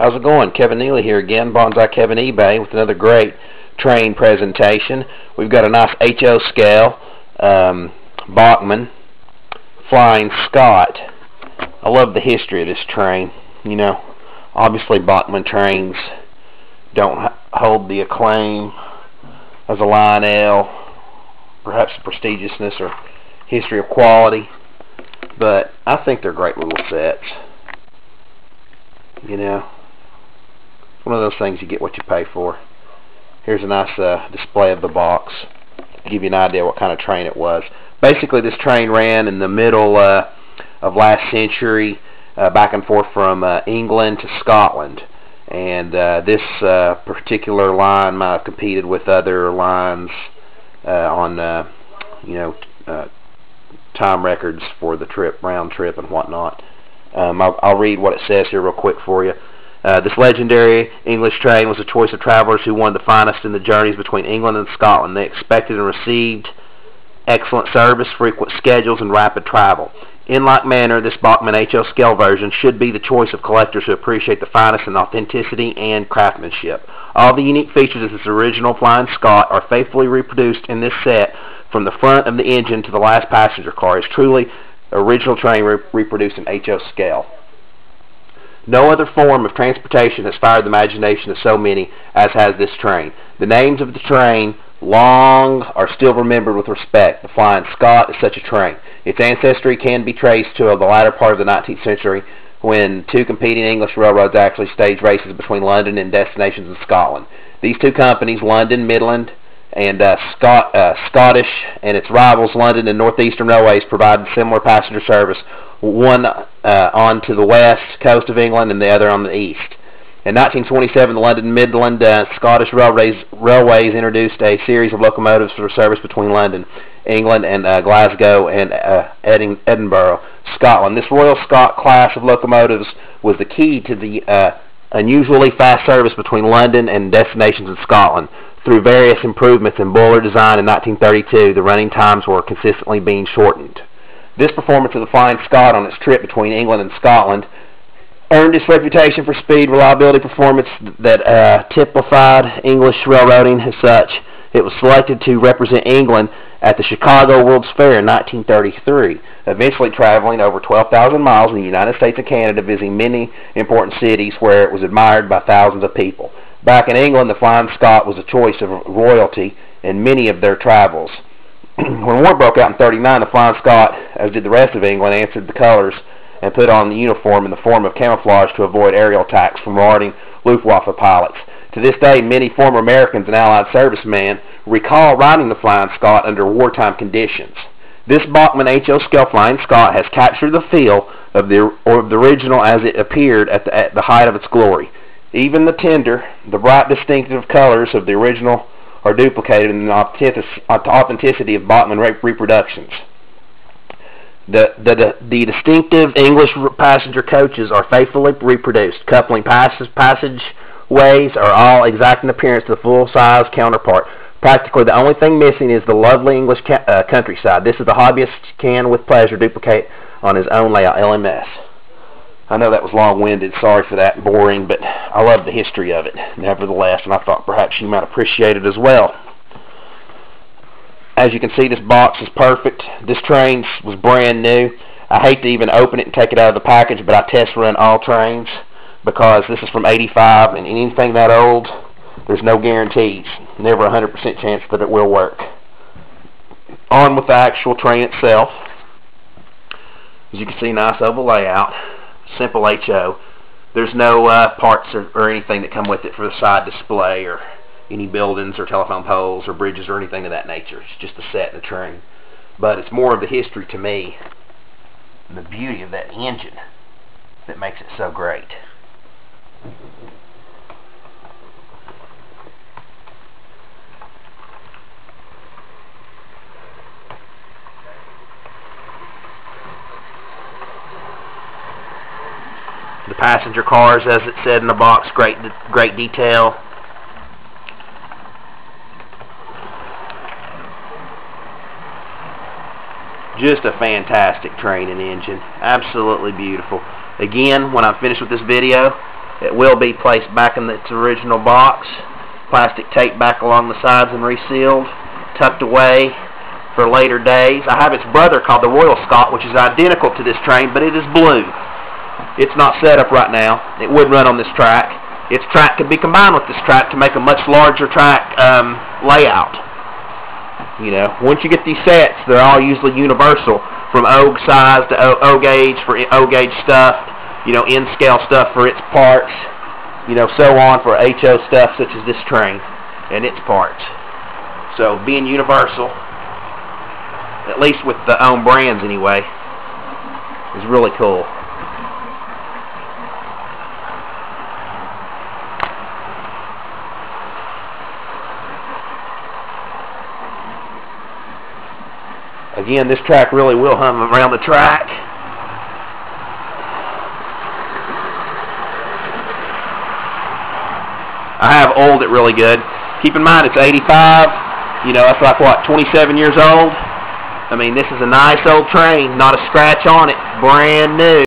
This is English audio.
How's it going? Kevin Neely here again, Bonsai Kevin eBay, with another great train presentation. We've got a nice HO scale Bachmann Flying Scot. I love the history of this train. You know, obviously Bachmann trains don't hold the acclaim as a Lionel, perhaps the prestigiousness or history of quality, but I think they're great little sets. You know, it's one of those things you get what you pay for. Here's a nice display of the box to give you an idea what kind of train it was. Basically, this train ran in the middle of last century, back and forth from England to Scotland, and this particular line might have competed with other lines on time records for the trip, round trip and whatnot. I'll read what it says here real quick for you. This legendary English train was a choice of travelers who wanted the finest in the journeys between England and Scotland. They expected and received excellent service, frequent schedules, and rapid travel. In like manner, this Bachmann HO scale version should be the choice of collectors who appreciate the finest in authenticity and craftsmanship. All the unique features of this original Flying Scot are faithfully reproduced in this set, from the front of the engine to the last passenger car. It's truly original train reproduced in HO scale. No other form of transportation has fired the imagination of so many as has this train. The names of the train are still remembered with respect. The Flying Scot is such a train. Its ancestry can be traced to the latter part of the 19th century, when two competing English railroads actually staged races between London and destinations in Scotland. These two companies, London, Midland, and Scottish, and its rivals, London and Northeastern Railways, provided similar passenger service, one on to the west coast of England and the other on the east. In 1927, the London Midland Scottish Railways introduced a series of locomotives for service between London, England, and Glasgow and Edinburgh, Scotland. This Royal Scot class of locomotives was the key to the unusually fast service between London and destinations in Scotland. Through various improvements in boiler design in 1932, the running times were consistently being shortened. This performance of the Flying Scot on its trip between England and Scotland earned its reputation for speed, reliability, performance that typified English railroading. As such, it was selected to represent England at the Chicago World's Fair in 1933, eventually traveling over 12,000 miles in the United States and Canada, visiting many important cities where it was admired by thousands of people. Back in England, the Flying Scot was a choice of royalty in many of their travels. When war broke out in 1939, the Flying Scot, as did the rest of England, answered the colors and put on the uniform in the form of camouflage to avoid aerial attacks from marauding Luftwaffe pilots. To this day, many former Americans and Allied servicemen recall riding the Flying Scot under wartime conditions. This Bachmann HO scale Flying Scot has captured the feel of the original as it appeared at the height of its glory. Even the tender, the bright, distinctive colors of the original are duplicated in the authenticity of Bachmann reproductions. The distinctive English passenger coaches are faithfully reproduced. Coupling passageways are all exact in appearance to the full-size counterpart. Practically the only thing missing is the lovely English countryside. This is the hobbyist can with pleasure duplicate on his own layout, LMS. I know that was long-winded, sorry for that, boring, but I love the history of it, nevertheless, and I thought perhaps you might appreciate it as well. As you can see, this box is perfect. This train was brand new. I hate to even open it and take it out of the package, but I test run all trains because this is from '85, and anything that old, there's no guarantees. Never 100% chance that it will work. On with the actual train itself. As you can see, nice oval layout. Simple HO. There's no parts or anything that come with it for the side display or any buildings or telephone poles or bridges or anything of that nature. It's just a set and a train. But it's more of the history to me and the beauty of that engine that makes it so great. The passenger cars, as it said in the box, great detail. Just a fantastic train and engine. Absolutely beautiful. Again, when I'm finished with this video, It will be placed back in its original box, plastic tape back along the sides and resealed, tucked away for later days. I have its brother called the Royal Scot, which is identical to this train, but it is blue. It's not set up right now. It would run on this track. Its track could be combined with this track to make a much larger track layout. You know, once you get these sets, they're all usually universal, from O size to O gauge for O gauge stuff, you know, N scale stuff for its parts, you know, so on for HO stuff such as this train and its parts. So being universal, at least with the own brands anyway, is really cool. Again, this track really will hum around the track. I have oiled it really good. Keep in mind it's 85. You know, that's like what, 27 years old? I mean, this is a nice old train, not a scratch on it, brand new.